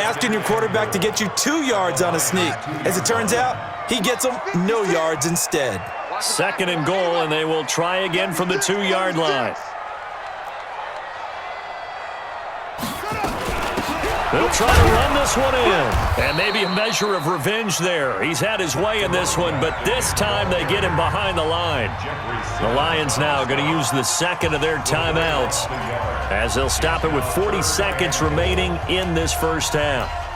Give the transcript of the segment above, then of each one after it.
asking your quarterback to get you 2 yards on a sneak. As it turns out, he gets them no yards instead. 2nd and goal, and they will try again from the 2-yard line. They'll try to run this one in. And maybe a measure of revenge there. He's had his way in this one, but this time they get him behind the line. The Lions now going to use the 2nd of their timeouts as they'll stop it with 40 seconds remaining in this first half.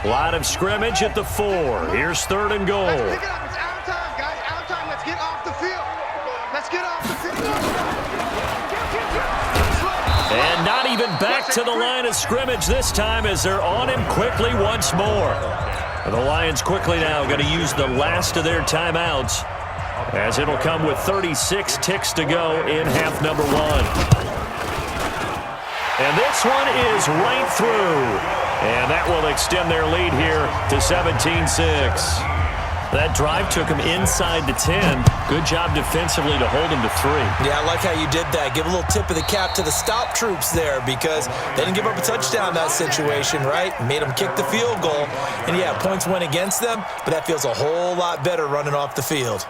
Line of scrimmage at the 4. Here's 3rd and goal. Let's pick it up. It's out of time, guys. Out of time. Let's get off the field. Let's get off the field. And not even back to the line of scrimmage this time as they're on him quickly once more. The Lions quickly now going to use the last of their timeouts as it'll come with 36 ticks to go in half number 1. And this one is right through. And that will extend their lead here to 17-6. That drive took him inside the 10. Good job defensively to hold him to 3. Yeah, I like how you did that. Give a little tip of the cap to the stop troops there because they didn't give up a touchdown in that situation, right? Made them kick the field goal. And, yeah, points went against them, but that feels a whole lot better running off the field.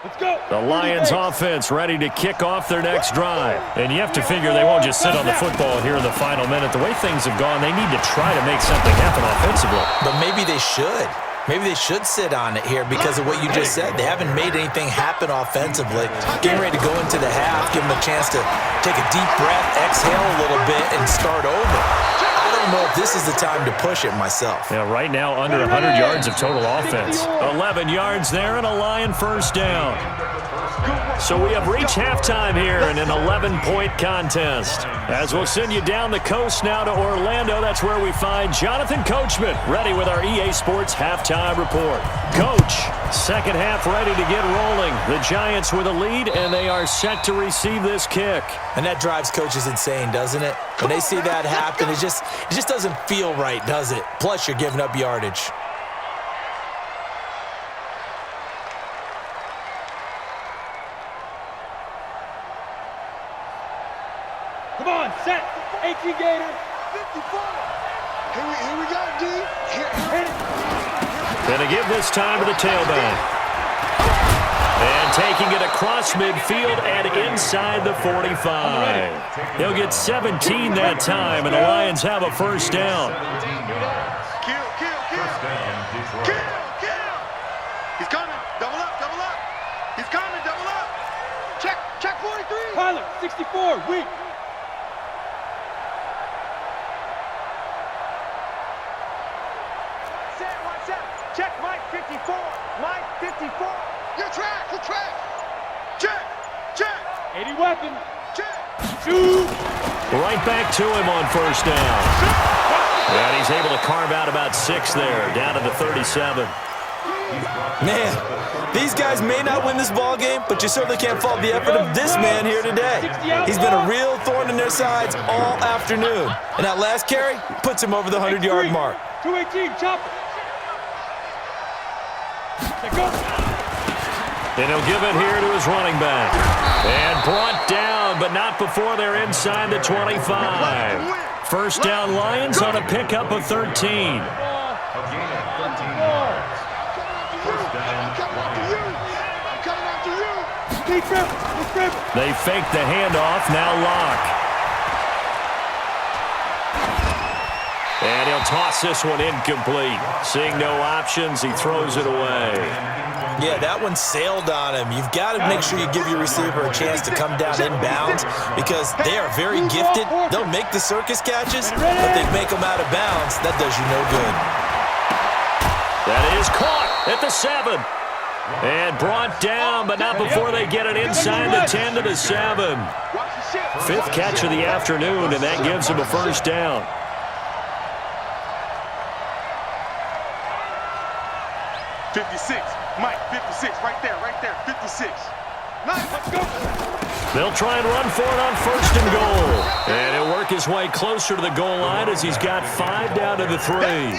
Let's go. The Lions offense ready to kick off their next drive. And you have to figure they won't just sit on the football here in the final minute. The way things have gone, they need to try to make something happen offensively. But maybe they should. Maybe they should sit on it here because of what you just said. They haven't made anything happen offensively. Getting ready to go into the half, give them a chance to take a deep breath, exhale a little bit, and start over. I don't know if this is the time to push it myself. Yeah, right now under 100 yards of total offense. 11 yards there and a Lion first down. So we have reached halftime here in an 11-point contest. As we'll send you down the coast now to Orlando, that's where we find Jonathan Coachman ready with our EA Sports halftime report. Coach, second half ready to get rolling. The Giants with a lead, and they are set to receive this kick. And that drives coaches insane, doesn't it? When they see that happen, it just doesn't feel right, does it? Plus, you're giving up yardage. Come on, set. AT Gator. 54. Here we go, D. Gonna give this time to the tailback. And taking it across midfield and inside the 45. He'll get 17 that time, and the Lions have a first down. Kill. He's coming. Double up. He's coming, double up. Check 43. Tyler, 64, weak. Check Mike 54. Mike 54. Your track. Check. 80 weapon. Check. Shoot. Right back to him on first down. And he's able to carve out about 6 there, down to the 37. Man, these guys may not win this ball game, but you certainly can't fault the effort of this man here today. He's been a real thorn in their sides all afternoon. And that last carry puts him over the 100-yard mark. 218, chop it. And he'll give it here to his running back. And brought down, but not before they're inside the 25. First down Lions on a pickup of 13. They fake the handoff, now Locke. And he'll toss this one incomplete. Seeing no options, he throws it away. Yeah, that one sailed on him. You've got to make sure you give your receiver a chance to come down inbounds because they are very gifted. They'll make the circus catches, but they make them out of bounds. That does you no good. That is caught at the 7. And brought down, but not before they get it inside the 10 to the 7. 5th catch of the afternoon, and that gives him a first down. Mike, 56, right there, 56. Nice, let's go. They'll try and run for it on 1st and goal. And he'll work his way closer to the goal line as he's got 5 down to the 3.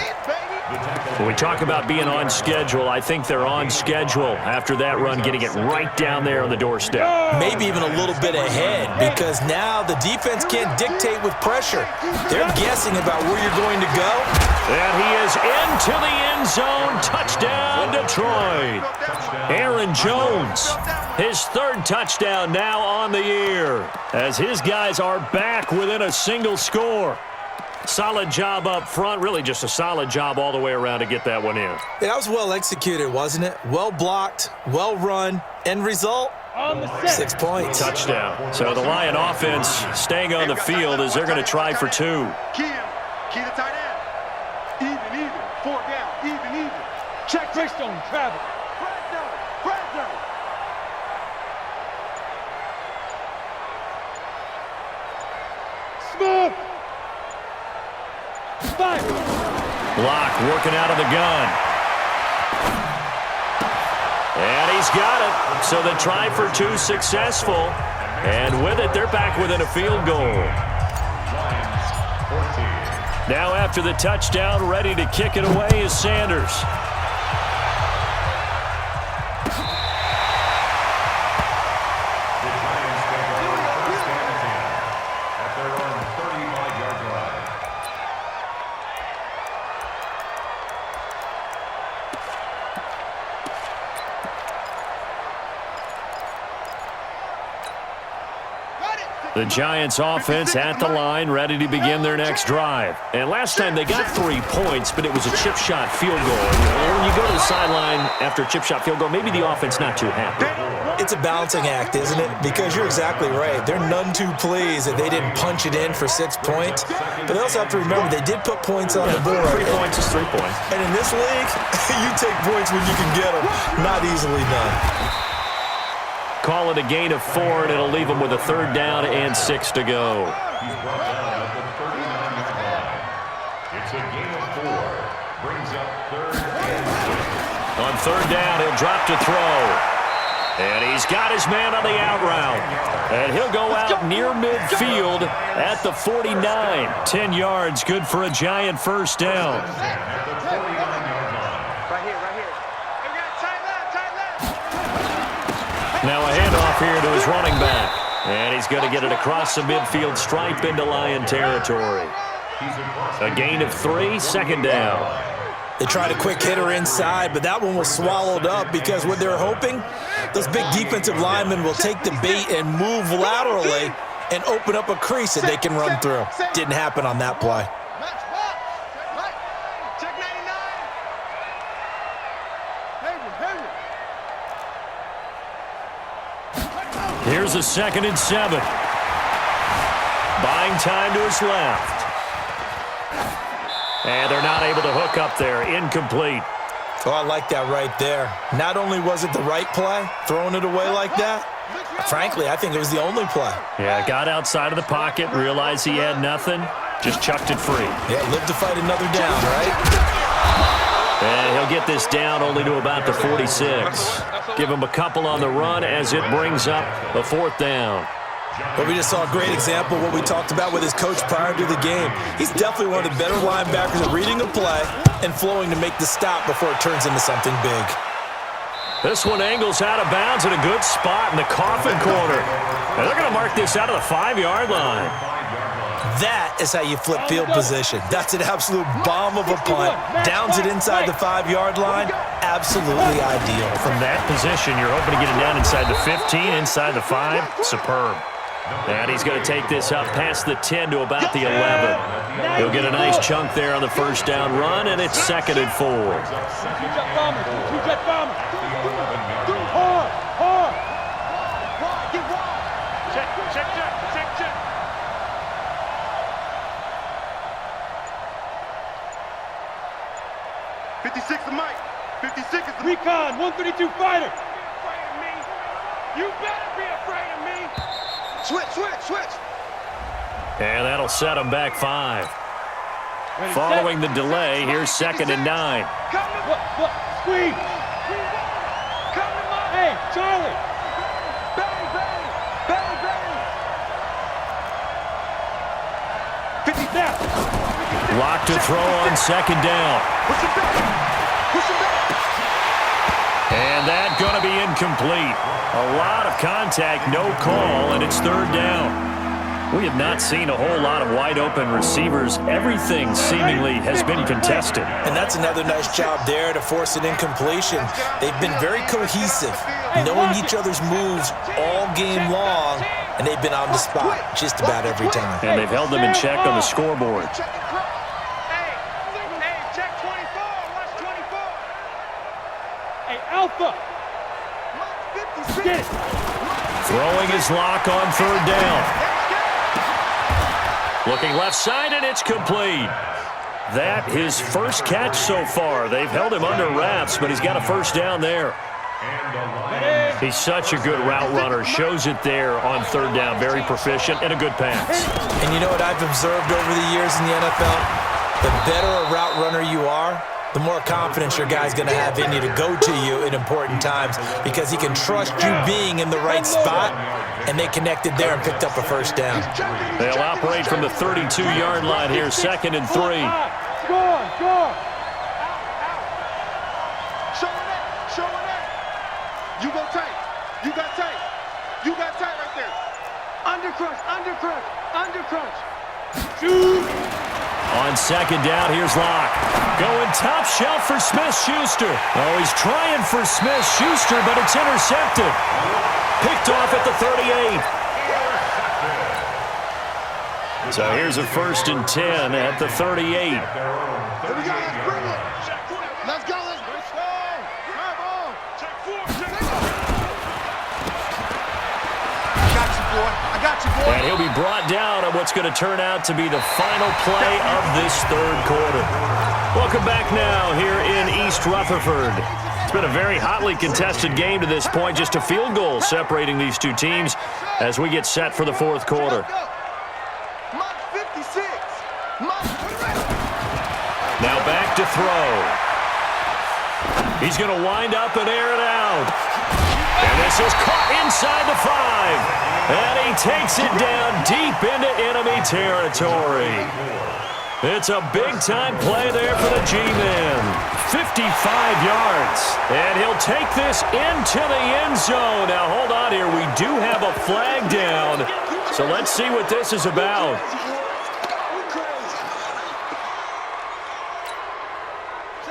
When we talk about being on schedule, I think they're on schedule after that run, getting it right down there on the doorstep. Maybe even a little bit ahead, because now the defense can't dictate with pressure. They're guessing about where you're going to go. And he is into the end zone. Touchdown, Detroit. Aaron Jones, his 3rd touchdown now on the year, as his guys are back within a single score. Solid job up front, really just a solid job all the way around to get that one in. That was well executed, wasn't it? Well blocked, well run, end result, 6 points. Touchdown. So the Lion offense staying on the field as they're going to try for 2. Key the tight end. Even, 4 down, even. Check Brickstone, Travis. Brad. Smith. Block working out of the gun. And he's got it. So the try for 2 successful. And with it, they're back within a field goal. Now after the touchdown, ready to kick it away is Sanders. The Giants offense at the line, ready to begin their next drive. And last time they got 3 points, but it was a chip shot field goal. And when you go to the sideline after a chip shot field goal, maybe the offense not too happy. It's a balancing act, isn't it? Because you're exactly right. They're none too pleased that they didn't punch it in for 6 points. But they also have to remember they did put points on the board. 3 points is 3 points. And in this league, you take points when you can get them. Not easily done. Call it a gain of 4, and it'll leave them with a 3rd down and 6 to go. He's brought down at the 39-yard line. It's a gain of 4. Brings up 3rd and 6. On 3rd down, he'll drop to throw. And he's got his man on the out route. And he'll go out near midfield at the 49. 10 yards, good for a Giant 1st down. At the 49-yard line. Right here. We got tight left. Now a handoff here to his running back. And he's going to get it across the midfield stripe into Lion territory. A gain of 3, 2nd down. They tried a quick hitter inside, but that one was swallowed up because what they're hoping, those big defensive linemen will take the bait and move laterally and open up a crease that they can run through. Didn't happen on that play. Check 99. Here's a 2nd and 7. Buying time to his left. And they're not able to hook up there. Incomplete. Oh, I like that right there. Not only was it the right play, throwing it away like that, frankly, I think it was the only play. Yeah, got outside of the pocket, realized he had nothing, just chucked it free. Yeah, live to fight another down, right? And he'll get this down only to about the 46. Give him a couple on the run as it brings up a 4th down. But we just saw a great example of what we talked about with his coach prior to the game. He's definitely one of the better linebackers at reading a play and flowing to make the stop before it turns into something big. This one angles out of bounds in a good spot in the coffin corner. And they're going to mark this out of the 5-yard line. That is how you flip field position. That's an absolute bomb of a punt. Downs it inside the 5-yard line. Absolutely ideal. From that position, you're hoping to get it down inside the 15, inside the 5. Superb. And he's going to take this up past the 10 to about the 11. He'll get a nice chunk there on the 1st down run, and it's 2nd and 4. Check. 56 is Mike. 56 is the Recon, 132 fighter. afraid of me. You better be afraid of me. Switch. And that'll set him back 5. Ready, Following set. the delay, here's 2nd and 9. Come to What? Squeeze. Come to my Hey, Charlie. bang. 50 snap. Lock to throw on second down. Push him back. Push him back. And that going to be incomplete. A lot of contact, no call, and it's third down. We have not seen a whole lot of wide-open receivers. Everything seemingly has been contested. And that's another nice job there to force an incompletion. They've been very cohesive, knowing each other's moves all game long, and they've been on the spot just about every time. And they've held them in check on the scoreboard. Hey, check 24. Watch 24. Hey, Alpha. Get it. Throwing his lock on third down. Looking left side, and it's complete. That his first catch so far. They've held him under wraps, but he's got a first down there. He's such a good route runner. Shows it there on third down. Very proficient and a good pass. And you know what I've observed over the years in the NFL? The better a route runner you are, the more confidence your guy's going to have in you to go to you in important times because he can trust you being in the right spot, and they connected there and picked up a first down. They'll operate from the 32-yard line here, 2nd and 3. Score. Showing it. You go tight. You got tight. You got tight right there. Under crunch. Shoot. On second down, here's Locke. Going top shelf for Smith-Schuster. Oh, he's trying for Smith-Schuster, but it's intercepted. Picked off at the 38. So here's a 1st and 10 at the 38. Here we go. Let's bring it. Let's go. Come on. Check 4. I got you, boy. And he'll be brought down on what's going to turn out to be the final play of this third quarter. Welcome back now here in East Rutherford. It's been a very hotly contested game to this point. Just a field goal separating these two teams as we get set for the fourth quarter. Now back to throw. He's going to wind up and air it out. And this is caught inside the 5. And he takes it down deep into enemy territory. It's a big-time play there for the G-Man. 55 yards. And he'll take this into the end zone. Now, hold on here. We do have a flag down. So let's see what this is about.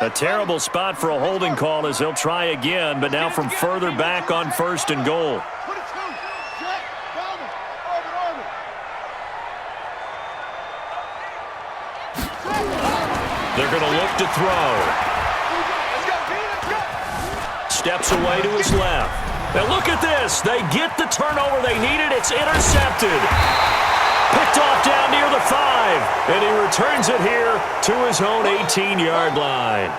A terrible spot for a holding call as he'll try again, but now from further back on 1st and goal. They're going to look to throw. Steps away to his left. Now look at this. They get the turnover they needed. It's intercepted. Picked off down near the 5. And he returns it here to his own 18-yard line.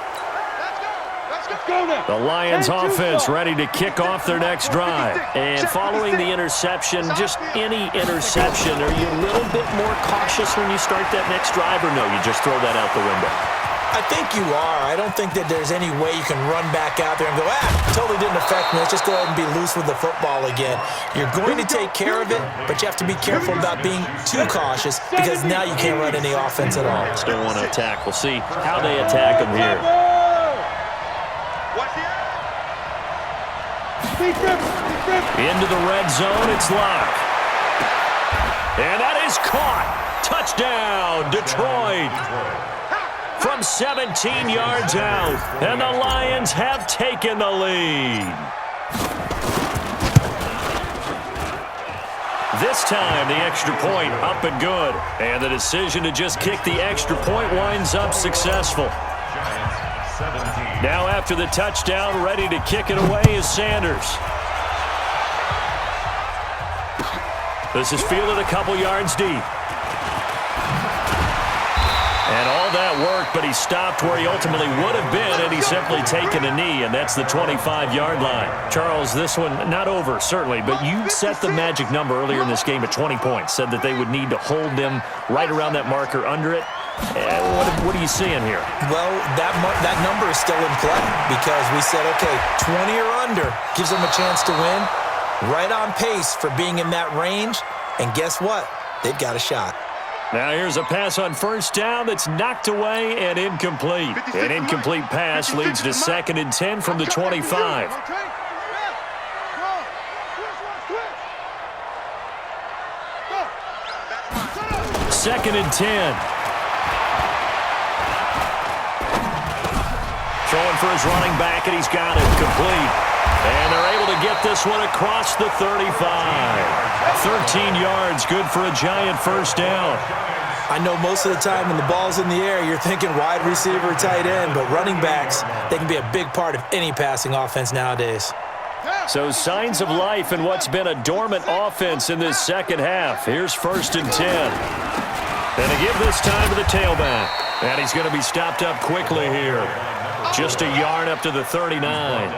The Lions offense ready to kick off their next drive. And following the interception, just any interception, are you a little bit more cautious when you start that next drive, or no, you just throw that out the window? I think you are. I don't think that there's any way you can run back out there and go, totally didn't affect me. Let's just go ahead and be loose with the football again. You're going to take care of it, but you have to be careful about being too cautious because now you can't run any offense at all. Still want to attack. We'll see how they attack him here. Into the red zone, it's Locke. And that is caught. Touchdown, Detroit. From 17 yards out, and the Lions have taken the lead. This time, the extra point up and good. And the decision to just kick the extra point winds up successful. Now after the touchdown, ready to kick it away is Sanders. This is fielded a couple yards deep. And all that worked, but he stopped where he ultimately would have been, and he's simply taken a knee, and that's the 25-yard line. Charles, this one not over, certainly, but you set the magic number earlier in this game at 20 points, said that they would need to hold them right around that marker under it. What are you seeing here? Well, that number is still in play because we said, okay, 20 or under gives them a chance to win. Right on pace for being in that range, and guess what? They've got a shot. Now here's a pass on first down that's knocked away and incomplete. An incomplete pass leads to 2nd and 10 from the 25. 2nd and 10. Throwing for his running back, and he's got it complete. And they're able to get this one across the 35. 13 yards, good for a giant first down. I know most of the time when the ball's in the air, you're thinking wide receiver, tight end, but running backs, they can be a big part of any passing offense nowadays. So signs of life in what's been a dormant offense in this second half. Here's 1st and 10. And they give this time to the tailback. And he's going to be stopped up quickly here. Just a yard up to the 39.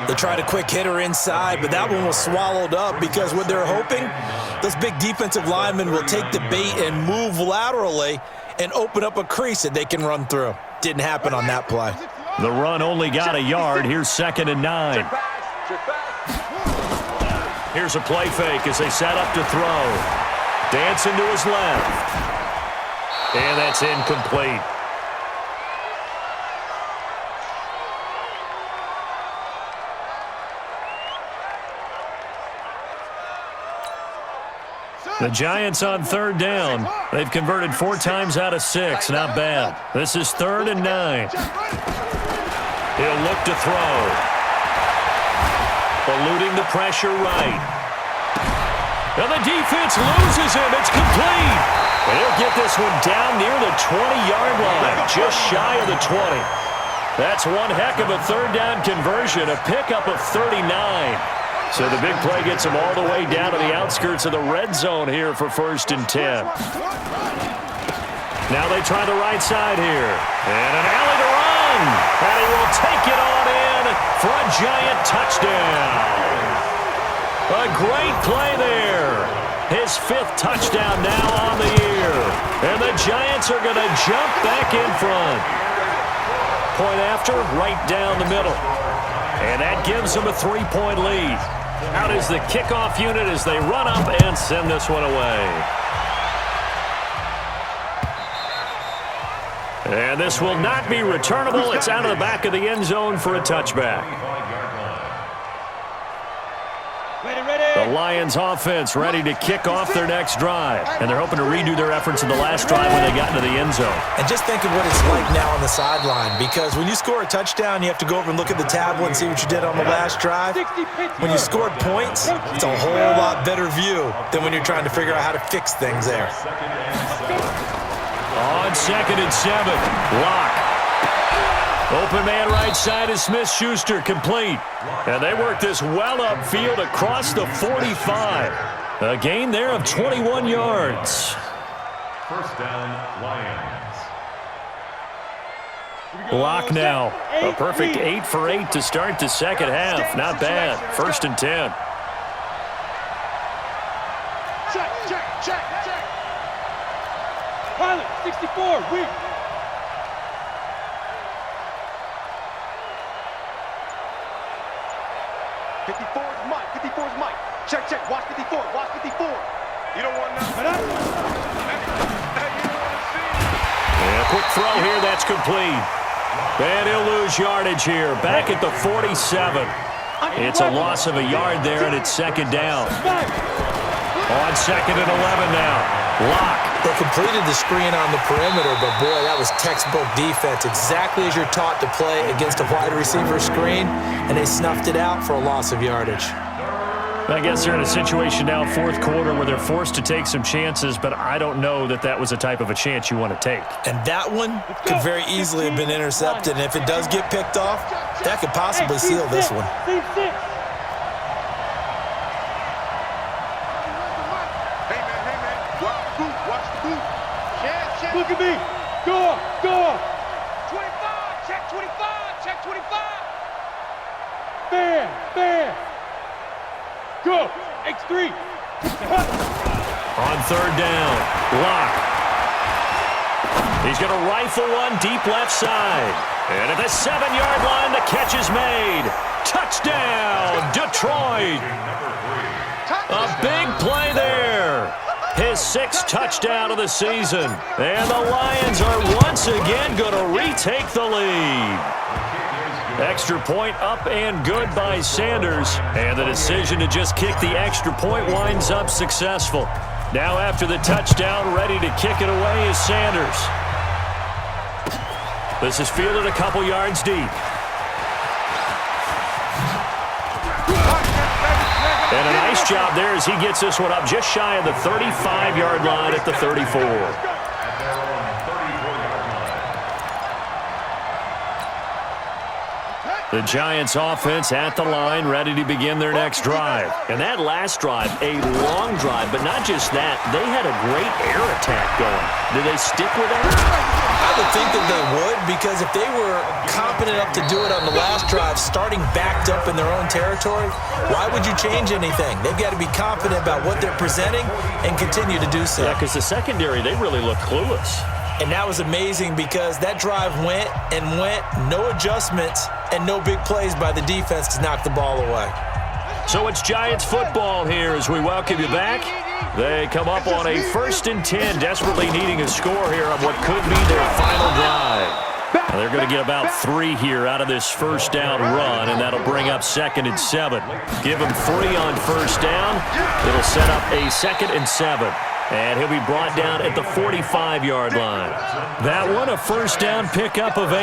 They tried a quick hitter inside, but that one was swallowed up because what they're hoping, those big defensive linemen will take the bait and move laterally and open up a crease that they can run through. Didn't happen on that play. The run only got a yard. Here's 2nd and 9. Here's a play fake as they set up to throw. Dancing to his left. And that's incomplete. The Giants on 3rd down. They've converted 4 times out of 6. Not bad. This is 3rd and 9. He'll look to throw. Eluding the pressure right. And the defense loses him. It's complete. And he'll get this one down near the 20-yard line. Just shy of the 20. That's one heck of a 3rd down conversion. A pickup of 39. So the big play gets them all the way down to the outskirts of the red zone here for 1st and 10. Now they try the right side here. And an alley to run. And he will take it on in for a giant touchdown. A great play there. His 5th touchdown now on the year. And the Giants are going to jump back in front. Point after, right down the middle. And that gives them a 3-point lead. Out is the kickoff unit as they run up and send this one away. And this will not be returnable. It's out of the back of the end zone for a touchback. The Lions offense ready to kick off their next drive. And they're hoping to redo their efforts in the last drive when they got into the end zone. And just think of what it's like now on the sideline, because when you score a touchdown, you have to go over and look at the tablet and see what you did on the last drive. When you scored points, it's a whole lot better view than when you're trying to figure out how to fix things there. On 2nd and 7, Locke. Open man right side is Smith-Schuster, complete. And they work this well upfield across the 45. A gain there of 21 yards. 1st down, Lions. Locke now. A perfect 8 for 8 to start the second half. Not bad. 1st and 10. Check. Pilot, 64, weak. Check. Watch 54. You don't want nothing. And a quick throw here. That's complete. And he'll lose yardage here. Back at the 47. It's a loss of a yard there, and it's 2nd down. On 2nd and 11 now. Locke. They completed the screen on the perimeter, but boy, that was textbook defense. Exactly as you're taught to play against a wide receiver screen, and they snuffed it out for a loss of yardage. I guess they're in a situation now, 4th quarter, where they're forced to take some chances, but I don't know that that was the type of a chance you want to take. And that one could very easily have been intercepted, and if it does get picked off, that could possibly seal this one. Look at me. Go on. 25. Check 25. Bam. Go. X3. On 3rd down, Locke. He's going to rifle one deep left side. And at the 7-yard line, the catch is made. Touchdown, Detroit. A big play there. His 6th touchdown of the season. And the Lions are once again going to retake the lead. Extra point up and good by Sanders. And the decision to just kick the extra point winds up successful. Now after the touchdown, ready to kick it away is Sanders. This is fielded a couple yards deep. And a nice job there as he gets this one up just shy of the 35-yard line at the 34. The Giants offense at the line, ready to begin their next drive. And that last drive, a long drive, but not just that. They had a great air attack going. Did they stick with that? I would think that they would, because if they were competent enough to do it on the last drive, starting backed up in their own territory, why would you change anything? They've got to be confident about what they're presenting and continue to do so. Yeah, because the secondary, they really look clueless. And that was amazing because that drive went and went, no adjustments and no big plays by the defense to knock the ball away. So it's Giants football here as we welcome you back. They come up on a 1st and 10, desperately needing a score here on what could be their final drive. Now they're going to get about 3 here out of this first down run, and that'll bring up 2nd and 7. Give them 3 on first down. It'll set up a 2nd and 7. And he'll be brought down at the 45-yard line. That one, a first down pickup of 8.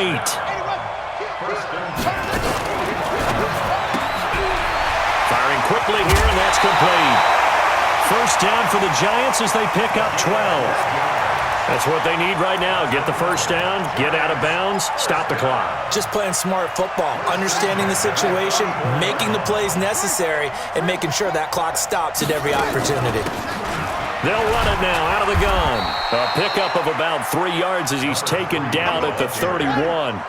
Firing quickly here, and that's complete. First down for the Giants as they pick up 12. That's what they need right now. Get the first down, get out of bounds, stop the clock. Just playing smart football, understanding the situation, making the plays necessary, and making sure that clock stops at every opportunity. They'll run it now out of the gun. A pickup of about 3 yards as he's taken down at the 31. He's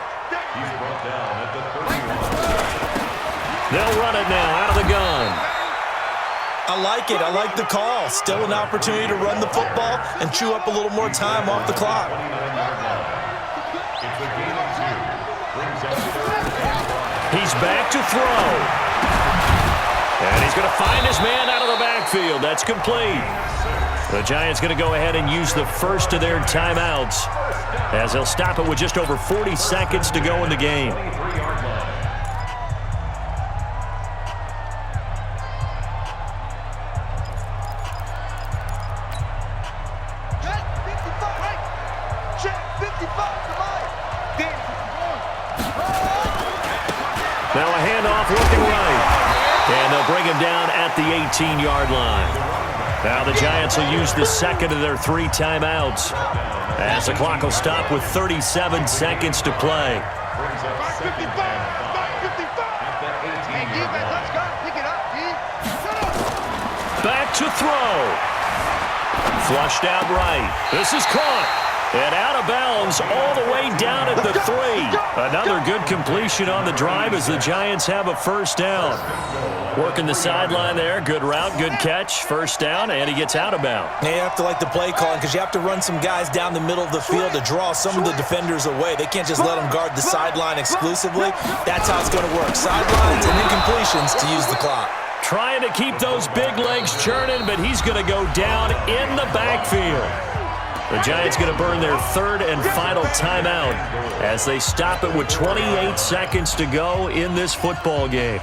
brought down at the 31. They'll run it now out of the gun. I like it. I like the call. Still an opportunity to run the football and chew up a little more time off the clock. It's a gain of 2. Brings up 3rd and 5. He's back to throw. And he's going to find his man out of the backfield. That's complete. The Giants going to go ahead and use the first of their timeouts as they'll stop it with just over 40 seconds to go in the game. Now a handoff looking right. And they'll bring him down at the 18-yard line. Now the Giants will use the second of their 3 timeouts as the clock will stop with 37 seconds to play. Back to throw. Flushed out right. This is caught. And out of bounds all the way down at the 3. Another good completion on the drive as the Giants have a first down. Working the sideline there. Good route, good catch. First down, and he gets out of bounds. You have to like the play calling because you have to run some guys down the middle of the field to draw some of the defenders away. They can't just let them guard the sideline exclusively. That's how it's going to work. Sidelines and incompletions to use the clock. Trying to keep those big legs churning, but he's going to go down in the backfield. The Giants going to burn their 3rd and final timeout as they stop it with 28 seconds to go in this football game.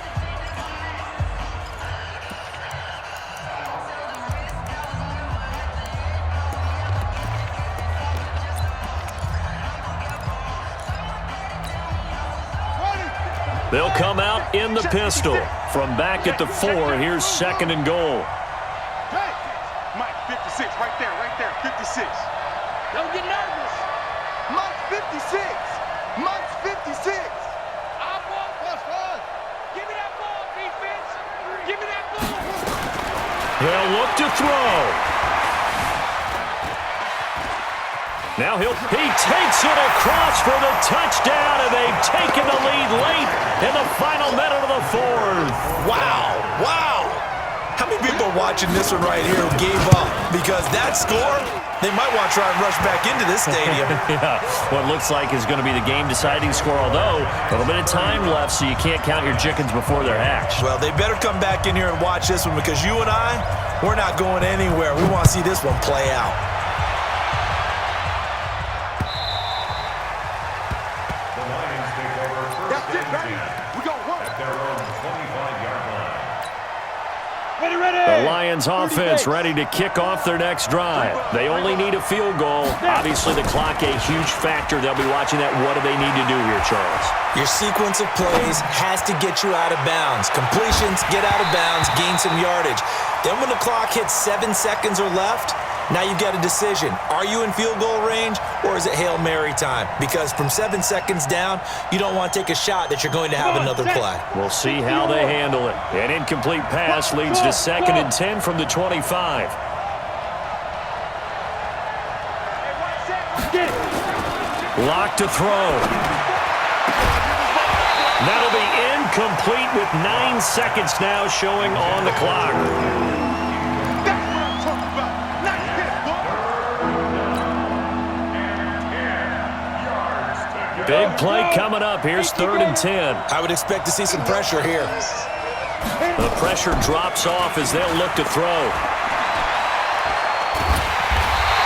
They'll come out in the pistol. From back at the 4, here's 2nd and goal. Hey, Mike, 56, right there, 56. Don't get nervous. Mike's 56. Mike's 56. I want plus 1. Give me that ball, defense. Give me that ball. They'll look to throw. Now he takes it across for the touchdown, and they've taken the lead late in the final minute of the 4th. Wow. How many people are watching this one right here who gave up? Because that score, they might want to try and rush back into this stadium. Yeah, what looks like is going to be the game-deciding score, although a little bit of time left, so you can't count your chickens before they're hatched. Well, they better come back in here and watch this one because you and I, we're not going anywhere. We want to see this one play out. The Lions take over first and 10 We gon' work. at their own 25-yard line. Ready. The Lions offense ready to kick off their next drive. They only need a field goal. Obviously, the clock a huge factor. They'll be watching that. What do they need to do here, Charles? Your sequence of plays has to get you out of bounds. Completions, get out of bounds, gain some yardage. Then when the clock hits 7 seconds or left, now you've got a decision. Are you in field goal range or is it Hail Mary time? Because from 7 seconds down, you don't want to take a shot that you're going to have another play. We'll see how they handle it. An incomplete pass leads to 2nd and 10 from the 25. Lock to throw. That'll be incomplete with 9 seconds now showing on the clock. That's what I'm talking about. Nice hit, boy. Big play coming up. Here's 3rd and 10. I would expect to see some pressure here. The pressure drops off as they'll look to throw.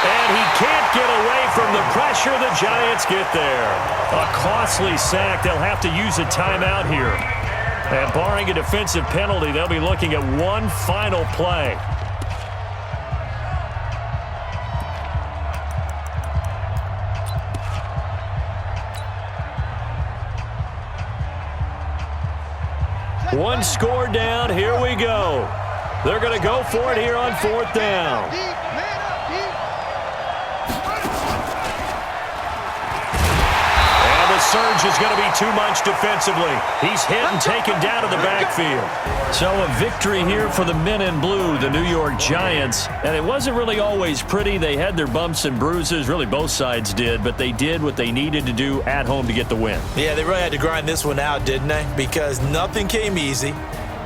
And he can't get away from the pressure. The Giants get there. A costly sack. They'll have to use a timeout here. And barring a defensive penalty, they'll be looking at one final play. One score down. Here we go. They're going to go for it here on 4th down. Deep, man up, deep. And the surge is going to be too much defensively. He's hit and taken down to the backfield. So a victory here for the men in blue, the New York Giants. And it wasn't really always pretty. They had their bumps and bruises. Really, both sides did. But they did what they needed to do at home to get the win. Yeah, they really had to grind this one out, didn't they? Because nothing came easy.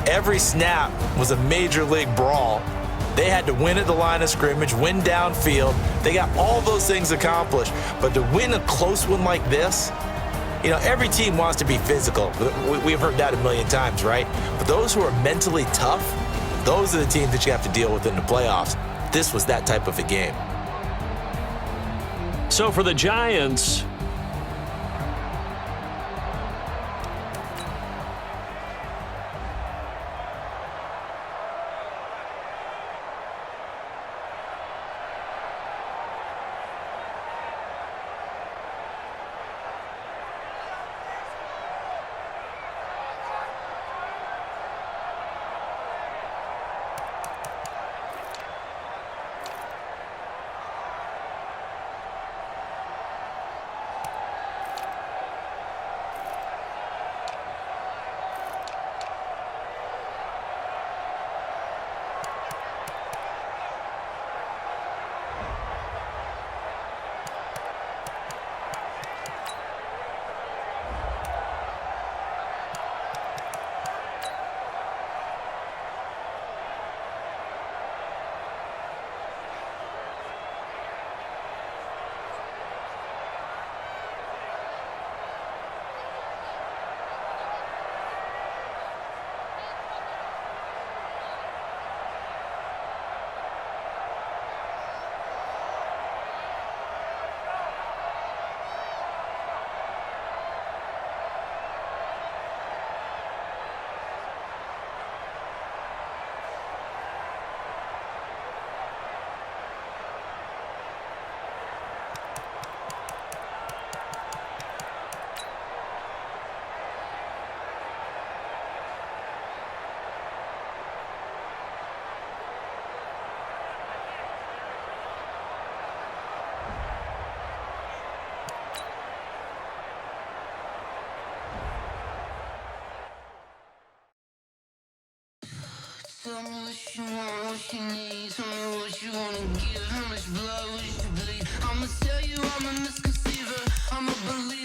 Every snap was a major league brawl. They had to win at the line of scrimmage, win downfield. They got all those things accomplished. But to win a close one like this, you know, every team wants to be physical. We've heard that a million times, right? But those who are mentally tough, those are the teams that you have to deal with in the playoffs. This was that type of a game. So for the Giants, Tell me what you want, what you need. Tell me what you wanna give. How much blood would you bleed? I'ma tell you I'm a misconceiver. I'm a believer.